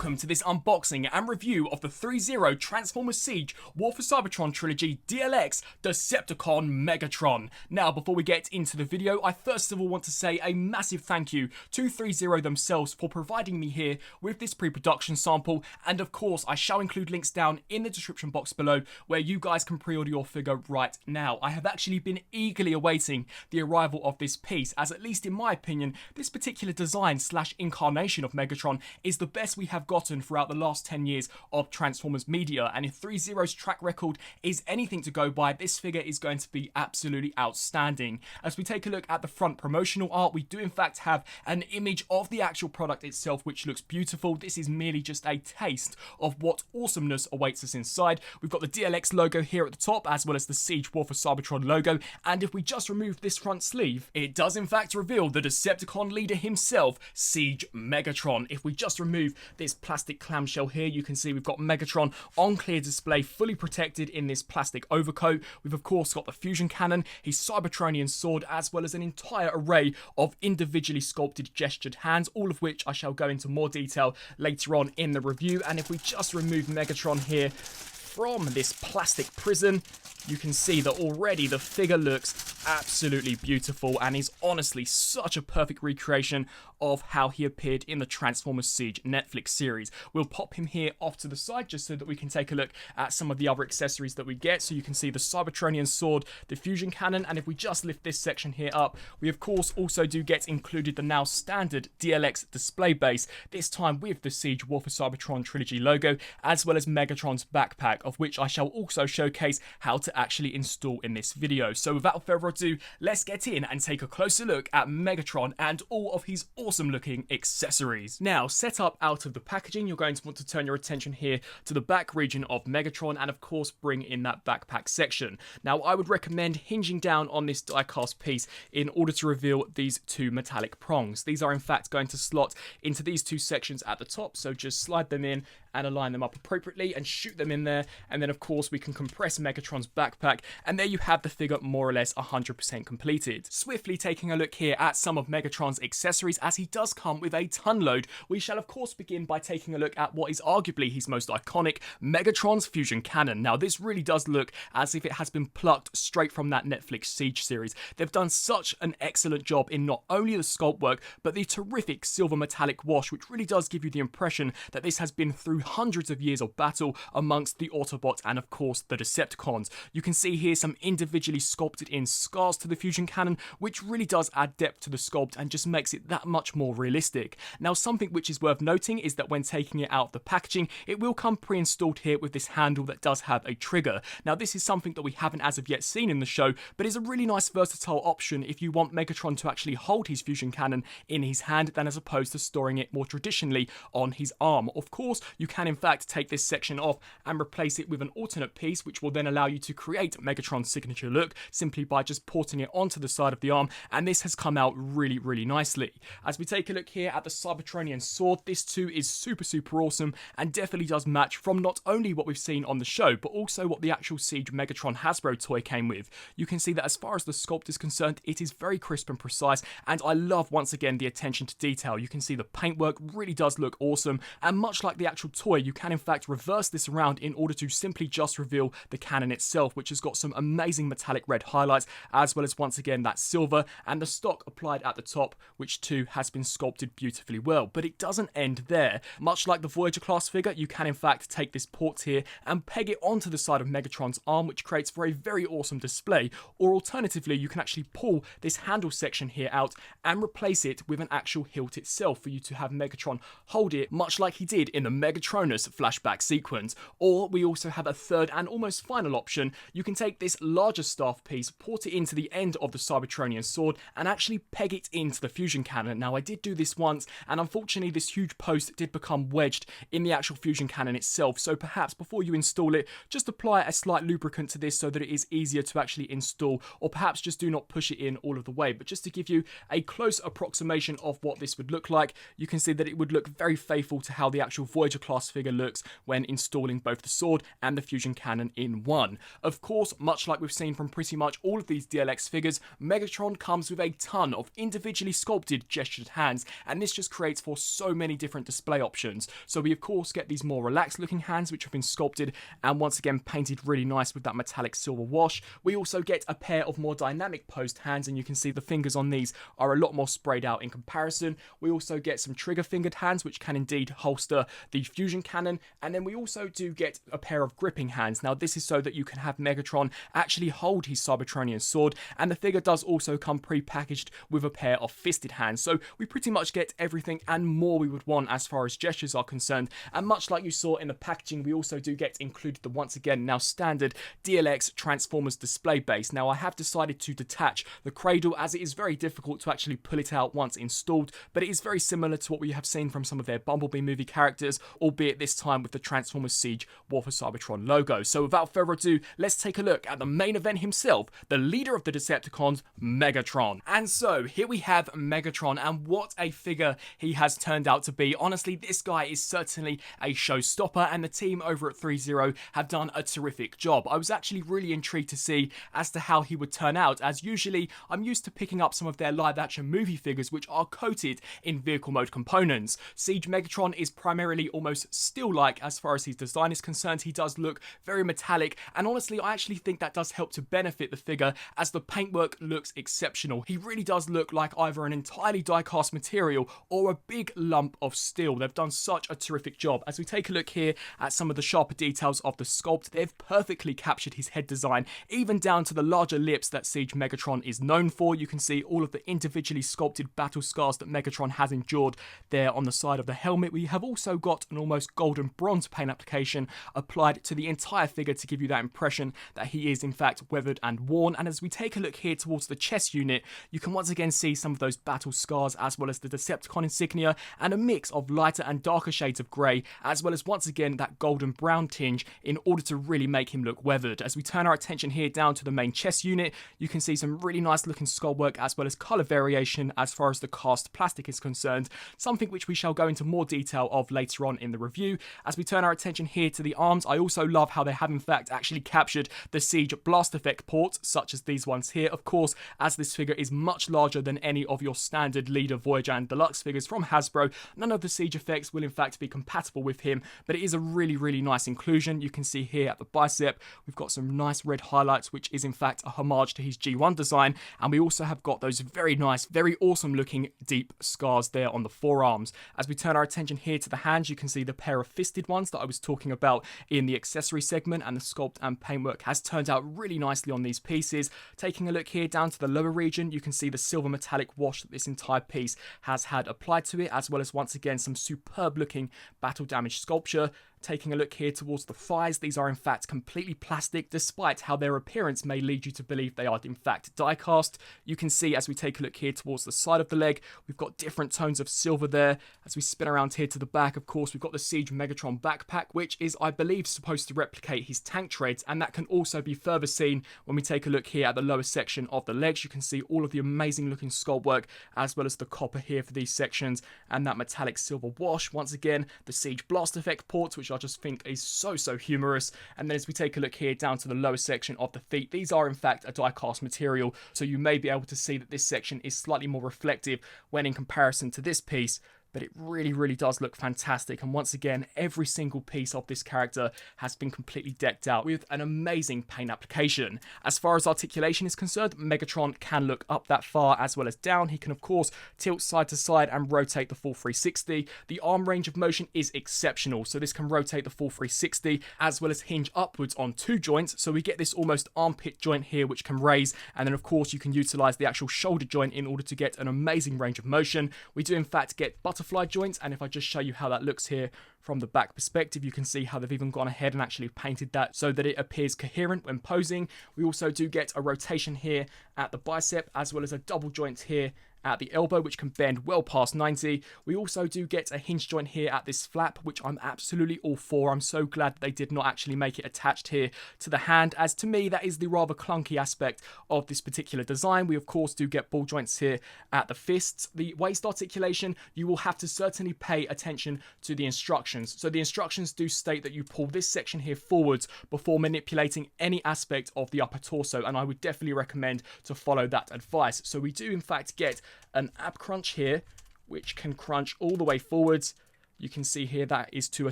welcome to this unboxing and review of the Threezero Transformers Siege War for Cybertron Trilogy DLX Decepticon Megatron. Now, before we get into the video, I first of all want to say a massive thank you to Threezero themselves for providing me here with this pre-production sample, and of course I shall include links down in the description box below where you guys can pre-order your figure right now. I have actually been eagerly awaiting the arrival of this piece, as at least in my opinion, this particular design / incarnation of Megatron is the best we have gotten throughout the last 10 years of Transformers media, and if Threezero's track record is anything to go by, this figure is going to be absolutely outstanding. As we take a look at the front promotional art, we do in fact have an image of the actual product itself, which looks beautiful. This is merely just a taste of what awesomeness awaits us inside. We've got the DLX logo here at the top, as well as the Siege War for Cybertron logo, and if we just remove this front sleeve, it does in fact reveal the Decepticon leader himself, Siege Megatron. If we just remove this plastic clamshell here, you can see we've got Megatron on clear display, fully protected in this plastic overcoat. We've of course got the fusion cannon, his Cybertronian sword, as well as an entire array of individually sculpted gestured hands, all of which I shall go into more detail later on in the review. And if we just remove Megatron here from this plastic prison, you can see that already the figure looks absolutely beautiful and is honestly such a perfect recreation of how he appeared in the Transformers Siege Netflix series. We'll pop him here off to the side just so that we can take a look at some of the other accessories that we get. So you can see the Cybertronian sword, the fusion cannon, and if we just lift this section here up, we of course also do get included the now standard DLX display base, this time with the Siege War for Cybertron Trilogy logo, as well as Megatron's backpack, of which I shall also showcase how to actually install in this video. So without further ado, let's get in and take a closer look at Megatron and all of his awesome looking accessories. Now, set up out of the packaging, you're going to want to turn your attention here to the back region of Megatron and of course bring in that backpack section. Now, I would recommend hinging down on this die-cast piece in order to reveal these two metallic prongs. These are in fact going to slot into these two sections at the top, so just slide them in and align them up appropriately and shoot them in there, and then of course we can compress Megatron's backpack, and there you have the figure more or less 100% completed. Swiftly taking a look here at some of Megatron's accessories, as he does come with a ton load, we shall of course begin by taking a look at what is arguably his most iconic, Megatron's fusion cannon. Now this really does look as if it has been plucked straight from that Netflix Siege series. They've done such an excellent job in not only the sculpt work, but the terrific silver metallic wash, which really does give you the impression that this has been through hundreds of years of battle amongst the Autobots and of course the Decepticons. You can see here some individually sculpted in scars to the fusion cannon, which really does add depth to the sculpt and just makes it that much more realistic. Now, something which is worth noting is that when taking it out of the packaging, it will come pre-installed here with this handle that does have a trigger. Now this is something that we haven't as of yet seen in the show, but is a really nice versatile option if you want Megatron to actually hold his fusion cannon in his hand than as opposed to storing it more traditionally on his arm. Of course, you can in fact take this section off and replace it with an alternate piece, which will then allow you to create Megatron's signature look simply by just porting it onto the side of the arm, and this has come out really nicely. As we take a look here at the Cybertronian sword, this too is super awesome and definitely does match from not only what we've seen on the show, but also what the actual Siege Megatron Hasbro toy came with. You can see that as far as the sculpt is concerned, it is very crisp and precise, and I love once again the attention to detail. You can see the paintwork really does look awesome, and much like the actual toy, you can in fact reverse this around in order to simply just reveal the cannon itself, which has got some amazing metallic red highlights, as well as once again that silver and the stock applied at the top, which too has been sculpted beautifully well. But it doesn't end there. Much like the Voyager class figure, you can in fact take this port here and peg it onto the side of Megatron's arm, which creates for a very awesome display, or alternatively you can actually pull this handle section here out and replace it with an actual hilt itself for you to have Megatron hold it much like he did in the Megatronus flashback sequence. Or we also have a third and almost final option. You can take this larger staff piece, port it into the end of the Cybertronian sword, and actually peg it into the fusion cannon. Now I did do this once, and unfortunately this huge post did become wedged in the actual fusion cannon itself, so perhaps before you install it, just apply a slight lubricant to this so that it is easier to actually install, or perhaps just do not push it in all of the way. But just to give you a close approximation of what this would look like, you can see that it would look very faithful to how the actual Voyager class badass figure looks when installing both the sword and the fusion cannon in one. Of course, much like we've seen from pretty much all of these DLX figures, Megatron comes with a ton of individually sculpted gestured hands, and this just creates for so many different display options. So we of course get these more relaxed looking hands which have been sculpted and once again painted really nice with that metallic silver wash. We also get a pair of more dynamic posed hands, and you can see the fingers on these are a lot more sprayed out in comparison. We also get some trigger fingered hands which can indeed holster the fusion cannon, and then we also do get a pair of gripping hands. Now this is so that you can have Megatron actually hold his Cybertronian sword, and the figure does also come pre-packaged with a pair of fisted hands. So we pretty much get everything and more we would want as far as gestures are concerned, and much like you saw in the packaging, we also do get included the once again now standard DLX Transformers display base. Now I have decided to detach the cradle as it is very difficult to actually pull it out once installed, but it is very similar to what we have seen from some of their Bumblebee movie characters, albeit this time with the Transformers Siege War for Cybertron logo. So without further ado, let's take a look at the main event himself, the leader of the Decepticons, Megatron. And so here we have Megatron, and what a figure he has turned out to be. Honestly, this guy is certainly a showstopper, and the team over at Threezero have done a terrific job. I was actually really intrigued to see as to how he would turn out, as usually I'm used to picking up some of their live action movie figures which are coated in vehicle mode components. Siege Megatron is primarily almost steel-like as far as his design is concerned. He does look very metallic, and honestly I actually think that does help to benefit the figure as the paintwork looks exceptional. He really does look like either an entirely die-cast material or a big lump of steel. They've done such a terrific job. As we take a look here at some of the sharper details of the sculpt, they've perfectly captured his head design, even down to the larger lips that Siege Megatron is known for. You can see all of the individually sculpted battle scars that Megatron has endured there on the side of the helmet. We have also got an almost golden bronze paint application applied to the entire figure to give you that impression that he is in fact weathered and worn. And as we take a look here towards the chest unit, you can once again see some of those battle scars as well as the Decepticon insignia and a mix of lighter and darker shades of grey, as well as once again that golden brown tinge in order to really make him look weathered. As we turn our attention here down to the main chest unit, you can see some really nice looking skull work as well as colour variation as far as the cast plastic is concerned, something which we shall go into more detail of later on in the review. As we turn our attention here to the arms, I also love how they have in fact actually captured the Siege blast effect ports, such as these ones here. Of course, as this figure is much larger than any of your standard Leader, Voyager and Deluxe figures from Hasbro, none of the Siege effects will in fact be compatible with him, but it is a really nice inclusion. You can see here at the bicep, we've got some nice red highlights, which is in fact a homage to his G1 design, and we also have got those very nice, very awesome looking deep scars there on the forearms. As we turn our attention here to the hands, you can see the pair of fisted ones that I was talking about in the accessory segment, and the sculpt and paintwork has turned out really nicely on these pieces. Taking a look here down to the lower region, you can see the silver metallic wash that this entire piece has had applied to it, as well as once again some superb looking battle damage sculpture. Taking a look here towards the thighs, these are in fact completely plastic, despite how their appearance may lead you to believe they are in fact die-cast. You can see as we take a look here towards the side of the leg, we've got different tones of silver there. As we spin around here to the back, of course, we've got the Siege Megatron backpack, which is, I believe, supposed to replicate his tank treads, and that can also be further seen when we take a look here at the lower section of the legs. You can see all of the amazing looking sculpt work, as well as the copper here for these sections, and that metallic silver wash. Once again, the Siege blast effect ports, which I just think is so humorous. And then as we take a look here down to the lower section of the feet, these are in fact a die-cast material, so you may be able to see that this section is slightly more reflective when in comparison to this piece. But it really does look fantastic, and once again every single piece of this character has been completely decked out with an amazing paint application. As far as articulation is concerned, Megatron can look up that far as well as down. He can of course tilt side to side and rotate the full 360. The arm range of motion is exceptional, so this can rotate the full 360 as well as hinge upwards on two joints, so we get this almost armpit joint here which can raise, and then of course you can utilize the actual shoulder joint in order to get an amazing range of motion. We do in fact get butterfly joints, and if I just show you how that looks here from the back perspective, you can see how they've even gone ahead and actually painted that so that it appears coherent when posing. We also do get a rotation here at the bicep, as well as a double joint here at the elbow, which can bend well past 90. We also do get a hinge joint here at this flap, which I'm absolutely all for. I'm so glad they did not actually make it attached here to the hand, as to me that is the rather clunky aspect of this particular design. We of course do get ball joints here at the fists. The waist articulation, you will have to certainly pay attention to the instructions. So the instructions do state that you pull this section here forwards before manipulating any aspect of the upper torso, and I would definitely recommend to follow that advice. So we do in fact get an ab crunch here, which can crunch all the way forwards. You can see here that is to a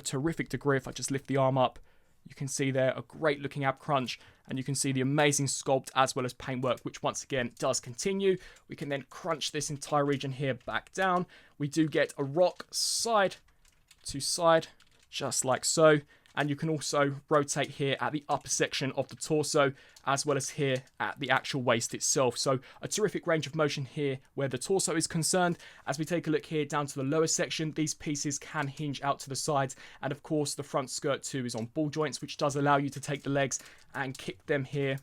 terrific degree. If I just lift the arm up, you can see there a great looking ab crunch, and you can see the amazing sculpt as well as paintwork, which once again does continue. We can then crunch this entire region here back down. We do get a rock side to side, just like so. And you can also rotate here at the upper section of the torso, as well as here at the actual waist itself. So a terrific range of motion here where the torso is concerned. As we take a look here down to the lower section, these pieces can hinge out to the sides. And of course, the front skirt too is on ball joints, which does allow you to take the legs and kick them here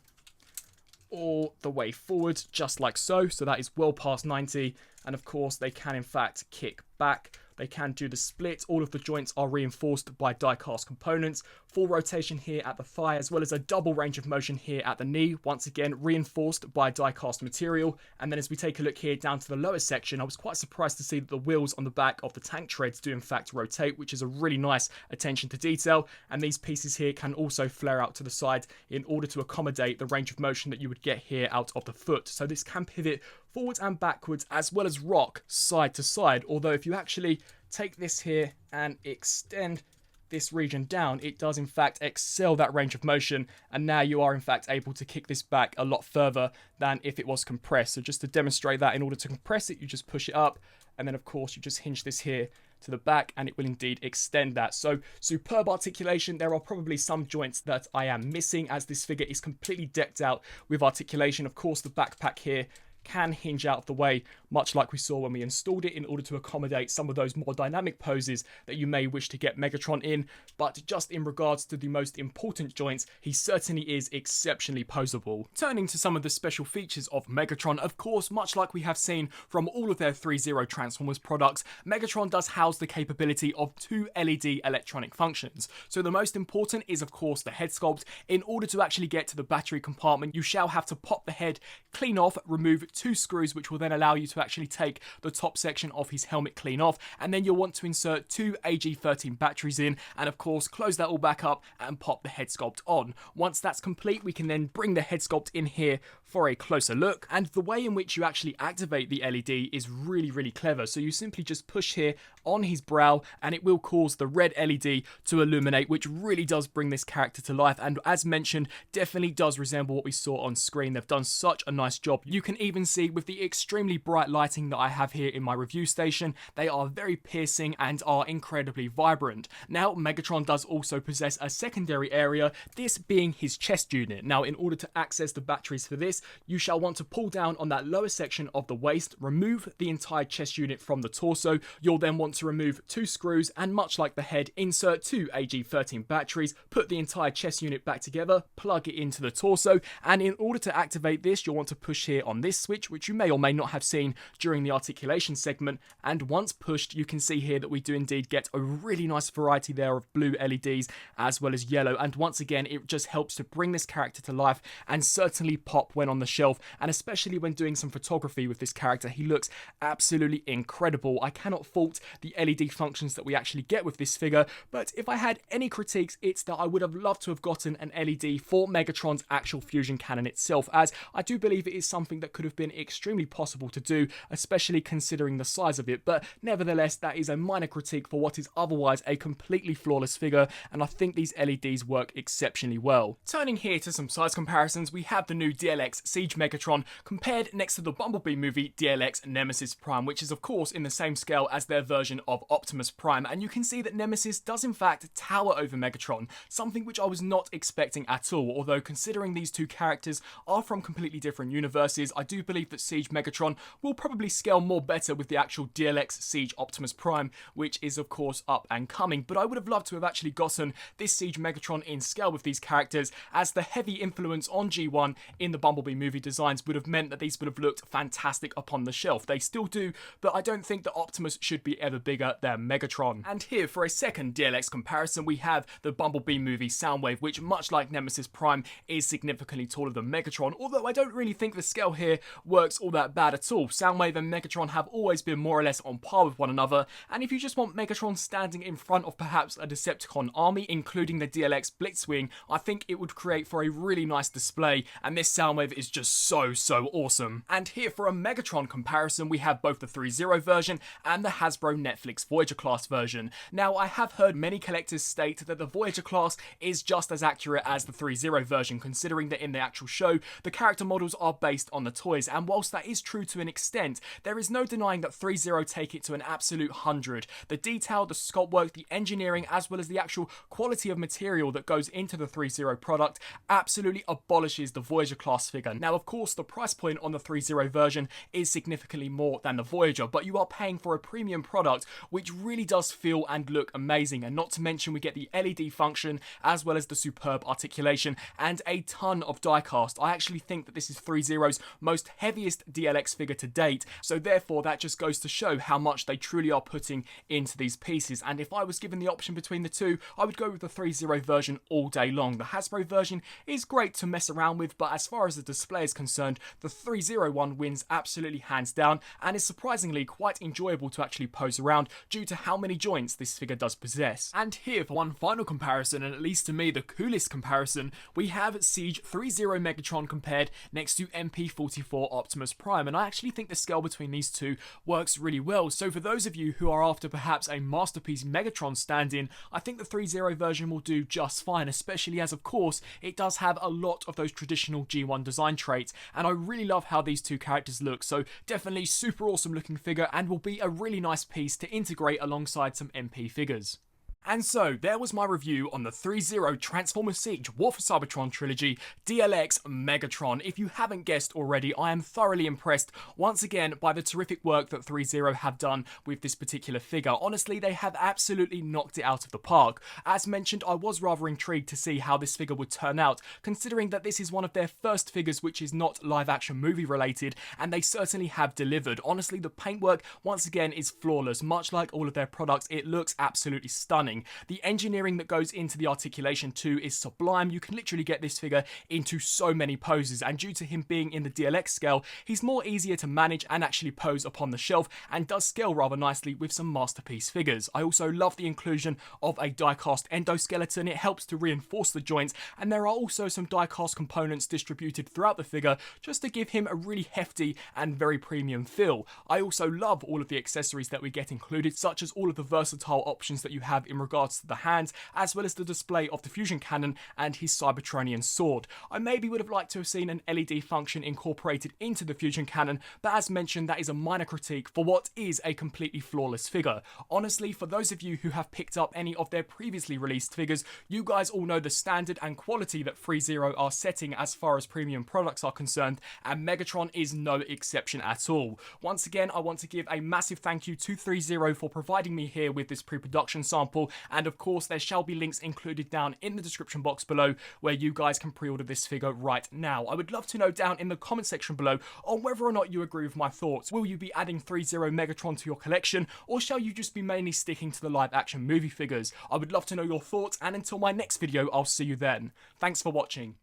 all the way forward, just like so. So that is well past 90. And of course, they can in fact kick back. They can do the split. All of the joints are reinforced by die-cast components. Full rotation here at the thigh, as well as a double range of motion here at the knee. Once again, reinforced by die-cast material. And then as we take a look here down to the lower section, I was quite surprised to see that the wheels on the back of the tank treads do in fact rotate, which is a really nice attention to detail. And these pieces here can also flare out to the side in order to accommodate the range of motion that you would get here out of the foot. So this can pivot forwards and backwards, as well as rock side to side. Although if you actually take this here and extend this region down, it does in fact excel that range of motion, and now you are in fact able to kick this back a lot further than if it was compressed. So just to demonstrate that, in order to compress it, you just push it up, and then of course you just hinge this here to the back, and it will indeed extend that. So superb articulation. There are probably some joints that I am missing, as this figure is completely decked out with articulation. Of course, the backpack here can hinge out of the way, much like we saw when we installed it, in order to accommodate some of those more dynamic poses that you may wish to get Megatron in. But just in regards to the most important joints, he certainly is exceptionally poseable. Turning to some of the special features of Megatron, of course, much like we have seen from all of their Threezero Transformers products, Megatron does house the capability of 2 LED electronic functions. So the most important is of course the head sculpt. In order to actually get to the battery compartment, you shall have to pop the head clean off, remove 2 screws, which will then allow you to actually take the top section of his helmet clean off, and then you'll want to insert 2 AG13 batteries in, and of course close that all back up and pop the head sculpt on. Once that's complete, we can then bring the head sculpt in here for a closer look, and the way in which you actually activate the LED is really clever. So you simply just push here on his brow, and it will cause the red LED to illuminate, which really does bring this character to life, and as mentioned, definitely does resemble what we saw on screen. They've done such a nice job. You can even see with the extremely bright lighting that I have here in my review station, they are very piercing and are incredibly vibrant. Now, Megatron does also possess a secondary area, this being his chest unit. Now, in order to access the batteries for this, you shall want to pull down on that lower section of the waist, remove the entire chest unit from the torso. You'll then want to remove 2 screws, and much like the head, insert 2 AG13 batteries, put the entire chest unit back together, plug it into the torso, and in order to activate this, you'll want to push here on this switch, which you may or may not have seen during the articulation segment, and once pushed, you can see here that we do indeed get a really nice variety there of blue LEDs as well as yellow, and once again, it just helps to bring this character to life and certainly pop when on the shelf, and especially when doing some photography with this character. He looks absolutely incredible. I cannot fault the LED functions that we actually get with this figure, but if I had any critiques, it's that I would have loved to have gotten an LED for Megatron's actual fusion cannon itself, as I do believe it is something that could have been extremely possible to do, especially considering the size of it. But nevertheless, that is a minor critique for what is otherwise a completely flawless figure, and I think these LEDs work exceptionally well. Turning here to some size comparisons, we have the new DLX Siege Megatron compared next to the Bumblebee movie DLX Nemesis Prime, which is of course in the same scale as their version of Optimus Prime, and you can see that Nemesis does in fact tower over Megatron, something which I was not expecting at all. Although considering these two characters are from completely different universes, I do believe that Siege Megatron will probably scale more better with the actual DLX Siege Optimus Prime, which is of course up and coming, but I would have loved to have actually gotten this Siege Megatron in scale with these characters, as the heavy influence on G1 in the Bumblebee movie designs would have meant that these would have looked fantastic upon the shelf. They still do, but I don't think that Optimus should be ever bigger than Megatron. And here, for a second DLX comparison, we have the Bumblebee movie Soundwave, which, much like Nemesis Prime, is significantly taller than Megatron, although I don't really think the scale here works all that bad at all. Soundwave and Megatron have always been more or less on par with one another, and if you just want Megatron standing in front of perhaps a Decepticon army, including the DLX Blitzwing, I think it would create for a really nice display, and this Soundwave is just so awesome. And here, for a Megatron comparison, we have both the Threezero version and the Hasbro Netflix Voyager class version. Now, I have heard many collectors state that the Voyager class is just as accurate as the Threezero version, considering that in the actual show, the character models are based on the toys, and whilst that is true to an extent, there is no denying that Threezero take it to an absolute 100. The detail, the sculpt work, the engineering, as well as the actual quality of material that goes into the Threezero product absolutely abolishes the Voyager class figure. Now, of course, the price point on the Threezero version is significantly more than the Voyager, but you are paying for a premium product which really does feel and look amazing, and not to mention we get the LED function as well as the superb articulation and a ton of diecast. I actually think that this is Threezero's most heaviest DLX figure to date, so therefore that just goes to show how much they truly are putting into these pieces. And if I was given the option between the two, I would go with the Threezero version all day long. The Hasbro version is great to mess around with, but as far as the display is concerned, the Threezero one wins absolutely hands down, and is surprisingly quite enjoyable to actually pose around due to how many joints this figure does possess. And here, for one final comparison, and at least to me the coolest comparison, we have Siege Threezero Megatron compared next to MP44 Optimus Prime, and I actually think the scale between these two works really well. So for those of you who are after perhaps a masterpiece Megatron stand-in, I think the Threezero version will do just fine, especially as of course it does have a lot of those traditional G1 design traits, and I really love how these two characters look, so definitely super awesome looking figure, and will be a really nice piece to integrate alongside some MP figures. And so, there was my review on the Threezero Transformers Siege War for Cybertron Trilogy DLX Megatron. If you haven't guessed already, I am thoroughly impressed once again by the terrific work that Threezero have done with this particular figure. Honestly, they have absolutely knocked it out of the park. As mentioned, I was rather intrigued to see how this figure would turn out, considering that this is one of their first figures which is not live action movie related, and they certainly have delivered. Honestly, the paintwork once again is flawless. Much like all of their products, it looks absolutely stunning. The engineering that goes into the articulation too is sublime. You can literally get this figure into so many poses, and due to him being in the DLX scale, he's more easier to manage and actually pose upon the shelf, and does scale rather nicely with some masterpiece figures. I also love the inclusion of a die-cast endoskeleton. It helps to reinforce the joints, and there are also some die-cast components distributed throughout the figure just to give him a really hefty and very premium feel. I also love all of the accessories that we get included, such as all of the versatile options that you have in regards to the hands, as well as the display of the fusion cannon and his Cybertronian sword. I maybe would have liked to have seen an LED function incorporated into the fusion cannon, but as mentioned, that is a minor critique for what is a completely flawless figure. Honestly, for those of you who have picked up any of their previously released figures, you guys all know the standard and quality that Threezero are setting as far as premium products are concerned, and Megatron is no exception at all. Once again, I want to give a massive thank you to Threezero for providing me here with this pre-production sample, and of course there shall be links included down in the description box below where you guys can pre-order this figure right now. I would love to know down in the comment section below on whether or not you agree with my thoughts. Will you be adding Threezero Megatron to your collection, or shall you just be mainly sticking to the live action movie figures? I would love to know your thoughts, and until my next video, I'll see you then. Thanks for watching.